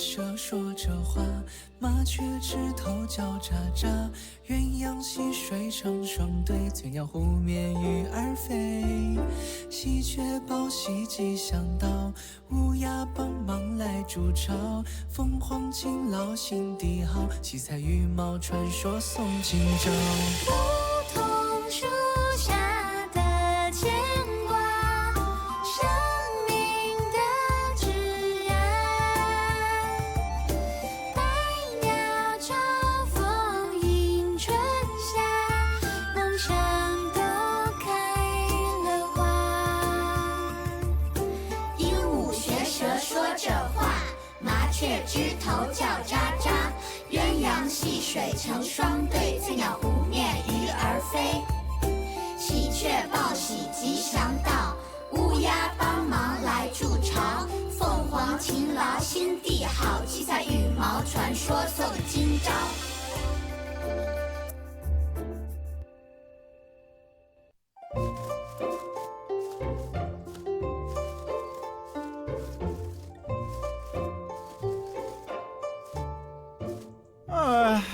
舌说着话，麻雀枝头叫喳喳，鸳鸯戏水成双对，翠鸟湖面鱼儿飞。喜鹊报喜吉祥到，乌鸦帮忙来筑巢，凤凰勤劳心地好，七彩羽毛传说送今朝。梧桐树下的牵挂，生命的枝桠，百鸟朝凤迎春夏，农场都开了花。鹦鹉学舌说着话，麻雀枝头叫喳喳，鸳鸯戏水成双对，翠鸟湖面鱼儿飞。喜鹊报喜吉祥到，乌鸦帮忙来筑巢，凤凰勤劳心地好，七彩羽毛传说送今朝。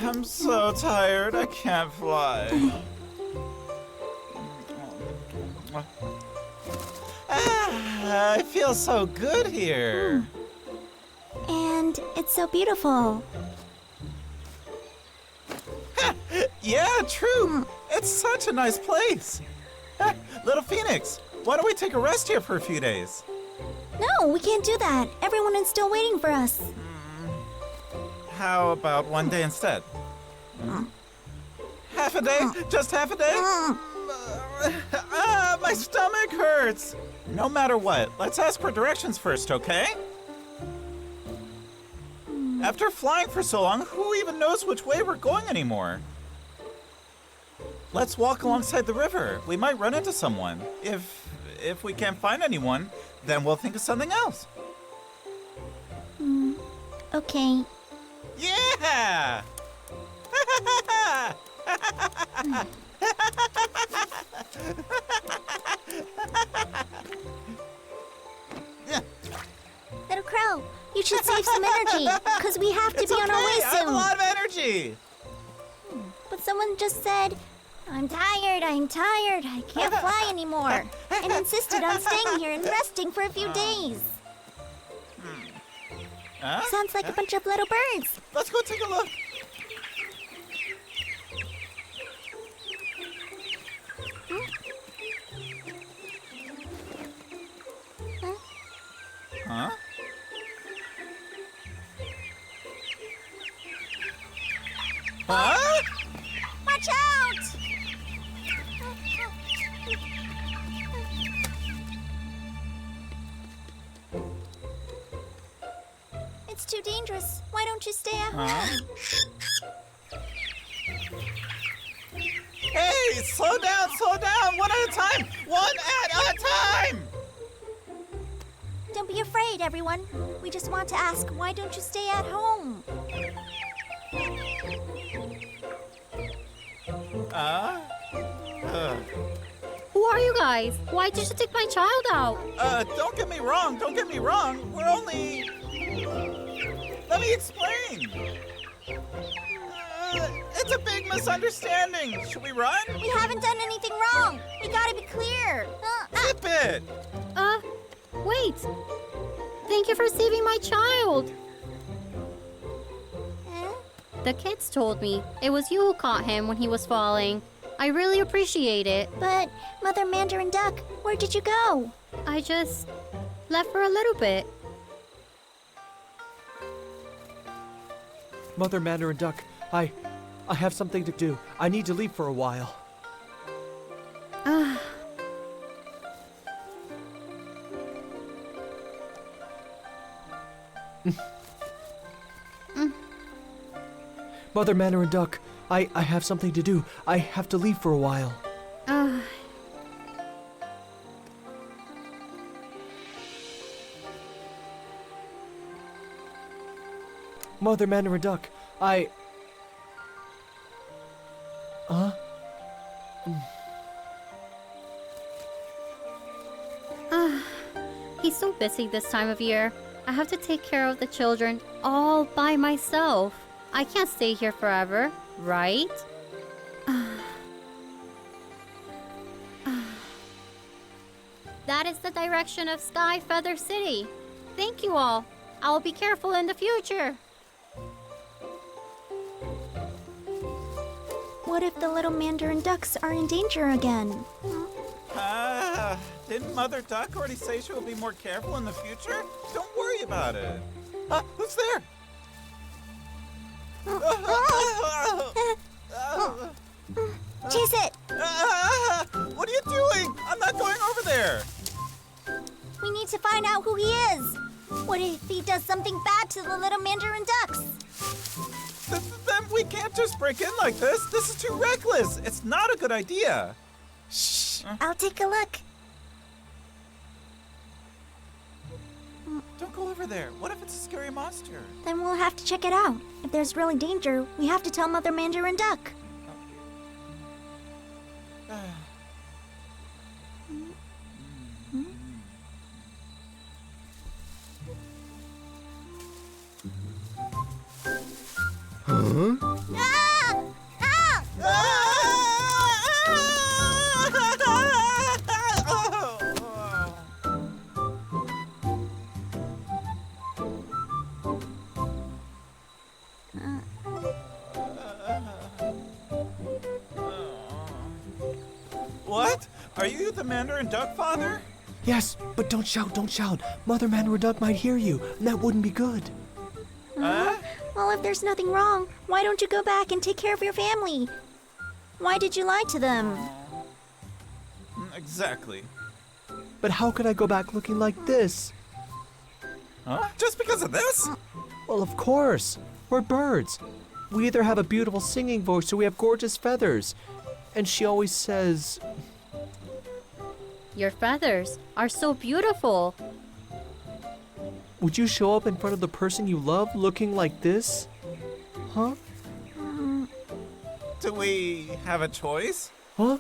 I'm so tired, I can't fly. I feel so good here. And it's so beautiful. Yeah, true. It's such a nice place. Little Phoenix, why don't we take a rest here for a few days? No, we can't do that. Everyone is still waiting for us. How about one day instead? Half a day? Just half a day? My stomach hurts. No matter what, let's ask for directions first, okay? After flying for so long, who even knows which way we're going anymore? Let's walk alongside the river. We might run into someone. If we can't find anyone, then we'll think of something else. Okay. Yeah! Little Crow, you should save some energy, because we have to be on our way I have a soon. lot of energy. But someone just said, I'm tired, I can't fly anymore, and insisted on staying here and resting for a few days. Huh? Sounds like a bunch of little birds. Let's go take a look. Huh? Huh? Watch out! It's too dangerous. Why don't you stay at home? Hey, slow down, one at a time! One at a time! Don't be afraid, everyone. We just want to ask, why don't you stay at home? Who are you guys? Why did you take my child out? Don't get me wrong. We're only... Let me explain. It's a big misunderstanding. Should we run? We haven't done anything wrong. We gotta be clear. Zip it! Wait. Thank you for saving my child. The kids told me it was you who caught him when he was falling. I really appreciate it. But, Mother Mandarin Duck, where did you go? I just left for a little bit. Mother Mandarin Duck, I have something to do. I need to leave for a while. Mother Mandarin Duck, I have something to do. I have to leave for a while. Mother Mandarin Duck, He's so busy this time of year. I have to take care of the children all by myself. I can't stay here forever, right? That is the direction of Sky Feather City. Thank you all. I'll be careful in the future. What if the little mandarin ducks are in danger again? Didn't Mother Duck already say she will be more careful in the future? Don't worry about it. Who's there? Chase it! What are you doing? I'm not going over there. We need to find out who he is. What if he does something bad to the little mandarin ducks? Then we can't just break in like this. This is too reckless. It's not a good idea. Shh! I'll take a look. Don't go over there. What if it's a scary monster? Then we'll have to check it out. If there's really danger, we have to tell Mother Mandarin Duck. What? Are you the Mandarin Duck father? Yes, but don't shout, don't shout. Mother Mandarin Duck might hear you, and that wouldn't be good. Well, if there's nothing wrong, why don't you go back and take care of your family? Why did you lie to them? Exactly. But how could I go back looking like this? Huh? Just because of this? Well, of course. We're birds. We either have a beautiful singing voice or we have gorgeous feathers. And she always says, Your feathers are so beautiful. would you show up in front of the person you love looking like this? Huh? Do we have a choice? Huh?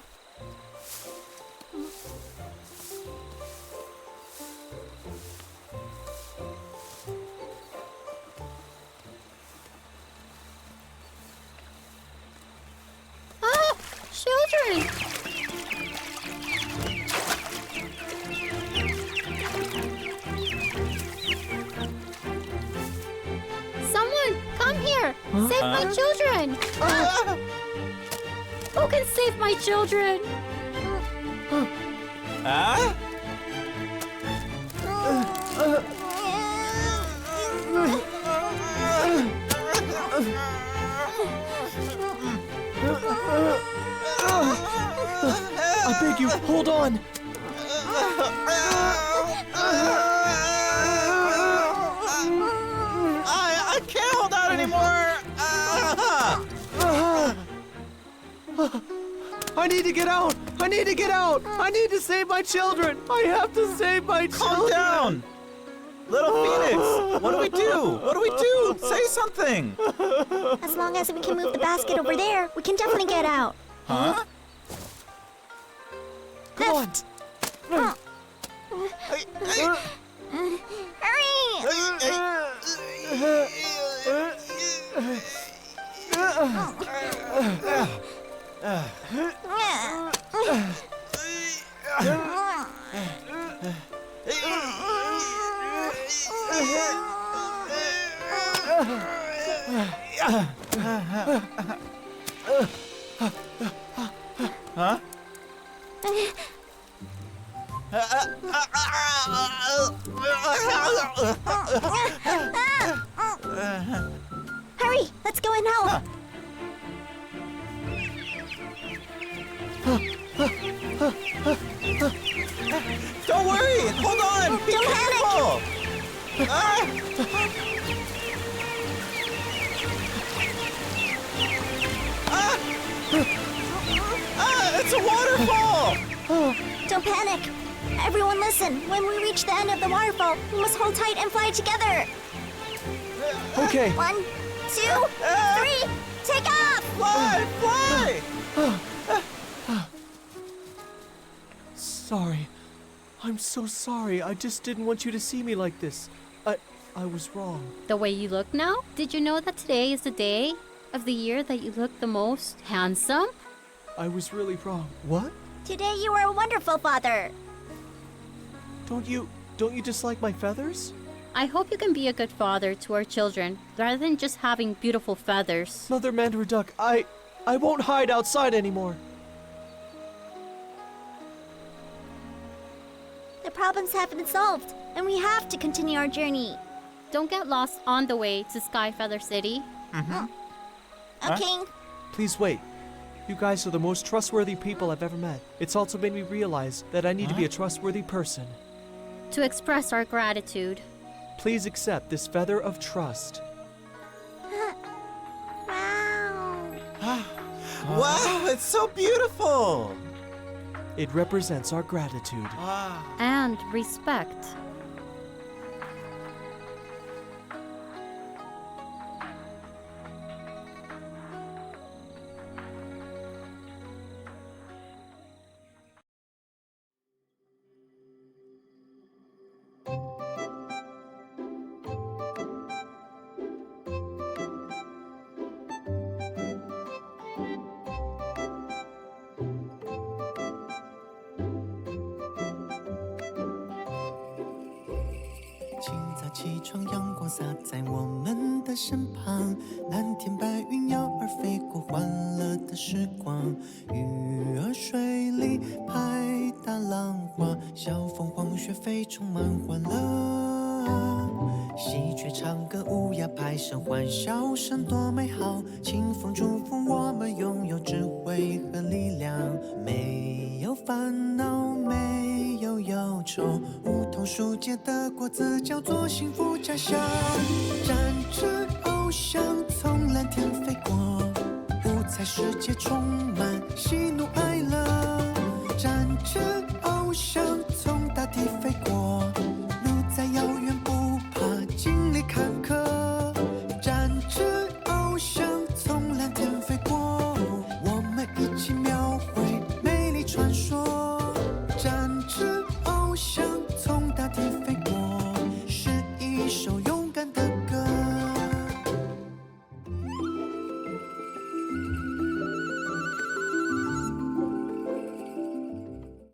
Ah! Children! Someone, come here! Save my children! Who can save my children? Huh? I beg you, hold on. I can't hold out anymore. I need to get out. I need to get out. I need to save my children. I have to save my Calm children. down. Little Phoenix, what do we do? What do we do? Say something. As long as we can move the basket over there, we can definitely get out. Huh? Come on. Huh? Hurry, let's go and help. Don't worry. Hold on. Be Don't panic. careful. It's a waterfall. Don't panic. Everyone listen. When we reach the end of the waterfall, we must hold tight and fly together. Okay. 1, 2, 3, take off! Fly, fly. Sorry. I'm so sorry. I just didn't want you to see me like this. I was wrong. The way you look now? Did you know that today is the day of the year that you look the most handsome? I was really wrong. What? Today you are a wonderful father. Don't you dislike my feathers? I hope you can be a good father to our children, rather than just having beautiful feathers. Mother Mandarin Duck, I won't hide outside anymore. The problems have been solved, and we have to continue our journey. Don't get lost on the way to Sky Feather City. Okay. Please wait. You guys are the most trustworthy people I've ever met. It's also made me realize that I need to be a trustworthy person. To express our gratitude. Please accept this feather of trust. Wow. Wow, it's so beautiful! It represents our gratitude. And respect.清早起床，阳光洒在我们的身旁，蓝天白云鸟儿飞过，欢乐的时光。鱼儿水里拍打浪花，小凤凰学飞充满欢乐。喜鹊唱歌，乌鸦拍声，欢笑声多美好。清风祝福我们拥有智慧和力量，没有烦恼，没有忧愁。梧桐树结的果子叫做幸福家乡。展翅翱翔，从蓝天飞过，五彩世界充满喜怒哀乐。